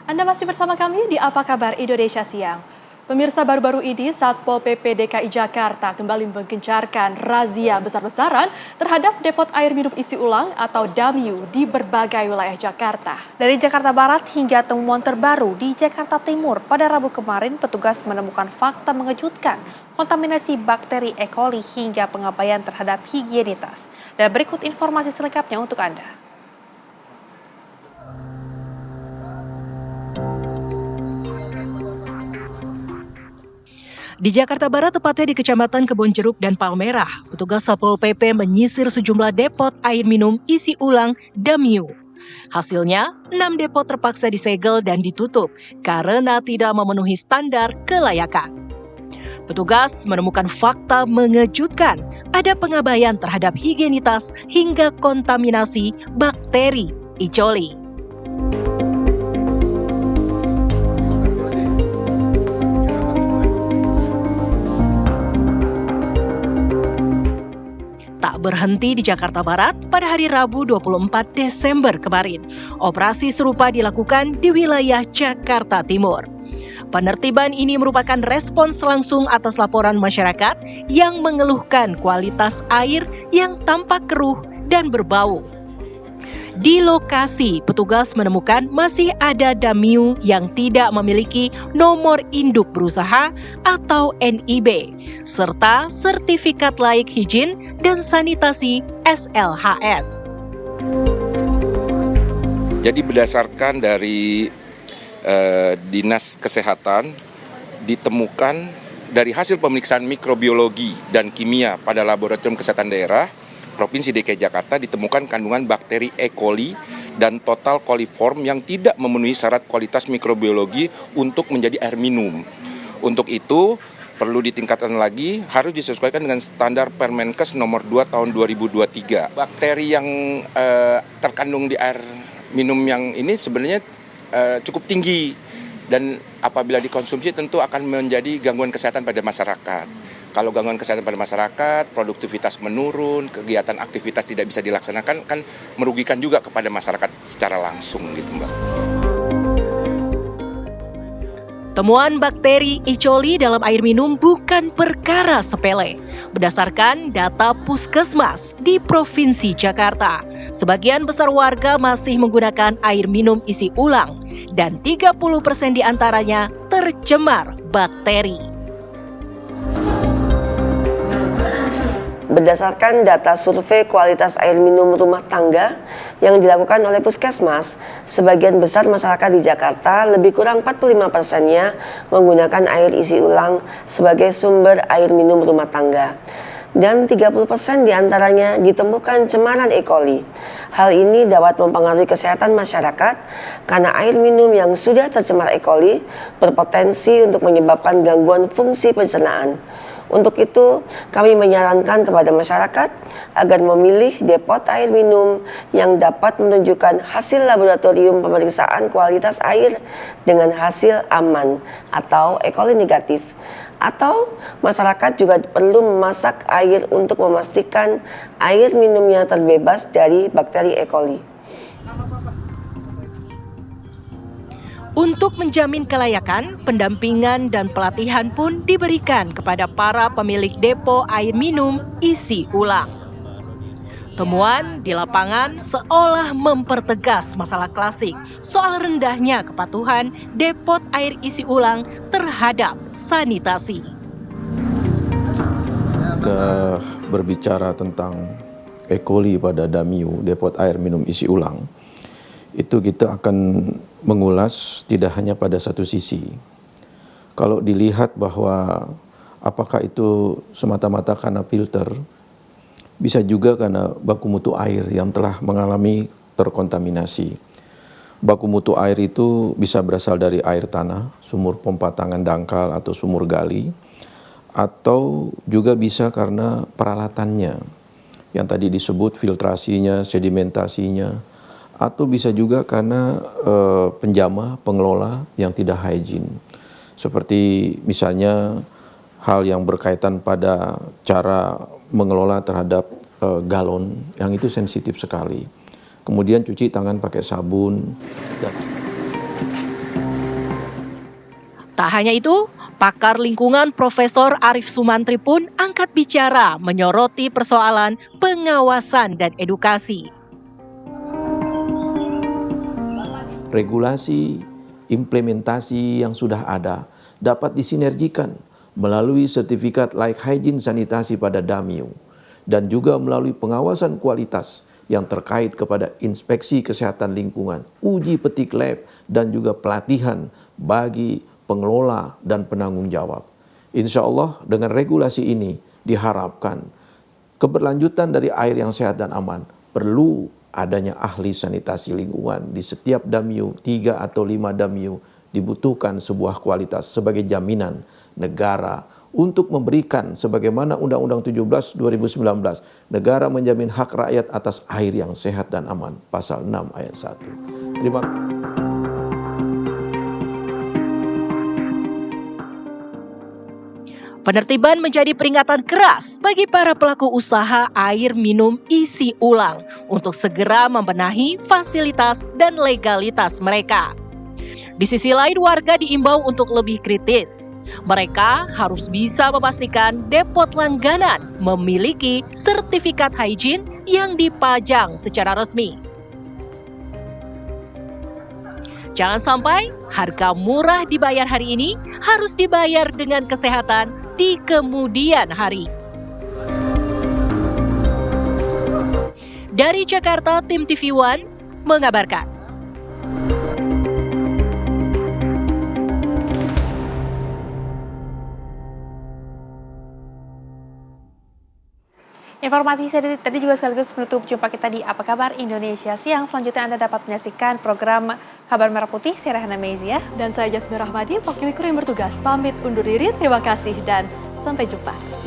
Anda masih bersama kami di Apa Kabar Indonesia Siang. Pemirsa, baru-baru ini Satpol PP DKI Jakarta kembali menggencarkan razia besar-besaran terhadap depot air minum isi ulang atau DAMIU di berbagai wilayah Jakarta. Dari Jakarta Barat hingga temuan terbaru di Jakarta Timur, pada Rabu kemarin petugas menemukan fakta mengejutkan, kontaminasi bakteri E. coli hingga pengabaian terhadap higienitas. Dan berikut informasi selengkapnya untuk Anda. Di Jakarta Barat, tepatnya di Kecamatan Kebonjeruk dan Palmerah, petugas Satpol PP menyisir sejumlah depot air minum isi ulang DAMIU. Hasilnya, 6 depot terpaksa disegel dan ditutup karena tidak memenuhi standar kelayakan. Petugas menemukan fakta mengejutkan, ada pengabaian terhadap higienitas hingga kontaminasi bakteri E. coli. Tak berhenti di Jakarta Barat, pada hari Rabu 24 Desember kemarin, operasi serupa dilakukan di wilayah Jakarta Timur. Penertiban ini merupakan respons langsung atas laporan masyarakat yang mengeluhkan kualitas air yang tampak keruh dan berbau. Di lokasi, petugas menemukan masih ada DAMIU yang tidak memiliki nomor induk berusaha atau NIB, serta sertifikat layak higien dan sanitasi SLHS. Jadi berdasarkan dari Dinas Kesehatan, ditemukan dari hasil pemeriksaan mikrobiologi dan kimia pada Laboratorium Kesehatan Daerah Provinsi DKI Jakarta ditemukan kandungan bakteri E. coli dan total coliform yang tidak memenuhi syarat kualitas mikrobiologi untuk menjadi air minum. Untuk itu, perlu ditingkatkan lagi, harus disesuaikan dengan standar Permenkes nomor 2 tahun 2023. Bakteri yang terkandung di air minum yang ini sebenarnya cukup tinggi dan apabila dikonsumsi tentu akan menjadi gangguan kesehatan pada masyarakat. Kalau gangguan kesehatan pada masyarakat, produktivitas menurun, kegiatan aktivitas tidak bisa dilaksanakan, kan merugikan juga kepada masyarakat secara langsung gitu, Mbak. Temuan bakteri E. coli dalam air minum bukan perkara sepele. Berdasarkan data Puskesmas di Provinsi Jakarta, sebagian besar warga masih menggunakan air minum isi ulang dan 30% diantaranya tercemar bakteri. Berdasarkan data survei kualitas air minum rumah tangga yang dilakukan oleh Puskesmas, sebagian besar masyarakat di Jakarta, lebih kurang 45%-nya menggunakan air isi ulang sebagai sumber air minum rumah tangga. Dan 30% diantaranya ditemukan cemaran E. coli. Hal ini dapat mempengaruhi kesehatan masyarakat karena air minum yang sudah tercemar E. coli berpotensi untuk menyebabkan gangguan fungsi pencernaan. Untuk itu, kami menyarankan kepada masyarakat agar memilih depot air minum yang dapat menunjukkan hasil laboratorium pemeriksaan kualitas air dengan hasil aman atau E. coli negatif. Atau masyarakat juga perlu memasak air untuk memastikan air minumnya terbebas dari bakteri E. coli. Untuk menjamin kelayakan, pendampingan dan pelatihan pun diberikan kepada para pemilik depo air minum isi ulang. Temuan di lapangan seolah mempertegas masalah klasik soal rendahnya kepatuhan depot air isi ulang terhadap sanitasi. Berbicara tentang E. coli pada DAMIU, depot air minum isi ulang, itu kita akan mengulas tidak hanya pada satu sisi. Kalau dilihat bahwa apakah itu semata-mata karena filter, bisa juga karena baku mutu air yang telah mengalami terkontaminasi. Baku mutu air itu bisa berasal dari air tanah, sumur pompa tangan dangkal atau sumur gali, atau juga bisa karena peralatannya, yang tadi disebut filtrasinya, sedimentasinya, atau bisa juga karena penjamah, pengelola yang tidak hygiene. Seperti misalnya hal yang berkaitan pada cara mengelola terhadap galon, yang itu sensitif sekali. Kemudian cuci tangan pakai sabun. Tak hanya itu, pakar lingkungan Profesor Arif Sumantri pun angkat bicara menyoroti persoalan pengawasan dan edukasi. Regulasi, implementasi yang sudah ada dapat disinergikan melalui sertifikat layak hygiene sanitasi pada Damiu dan juga melalui pengawasan kualitas yang terkait kepada inspeksi kesehatan lingkungan, uji petik lab dan juga pelatihan bagi pengelola dan penanggung jawab. Insya Allah dengan regulasi ini diharapkan keberlanjutan dari air yang sehat dan aman. Perlu adanya ahli sanitasi lingkungan di setiap Damiu, 3 atau 5 Damiu dibutuhkan sebuah kualitas sebagai jaminan negara untuk memberikan sebagaimana Undang-Undang 17 2019, negara menjamin hak rakyat atas air yang sehat dan aman, pasal 6 ayat 1. Terima kasih. Penertiban menjadi peringatan keras bagi para pelaku usaha air minum isi ulang untuk segera membenahi fasilitas dan legalitas mereka. Di sisi lain, warga diimbau untuk lebih kritis. Mereka harus bisa memastikan depot langganan memiliki sertifikat hygiene yang dipajang secara resmi. Jangan sampai harga murah dibayar hari ini harus dibayar dengan kesehatan di kemudian hari. Dari Jakarta, tim TV One mengabarkan. Informasi tadi juga sekaligus menutup jumpa kita di Apa Kabar Indonesia Siang. Selanjutnya Anda dapat menyaksikan program Kabar Merah Putih. Saya Rahana Mezia. Dan saya Jasmine Rahmadi, wakil yang bertugas pamit undur diri. Terima kasih dan sampai jumpa.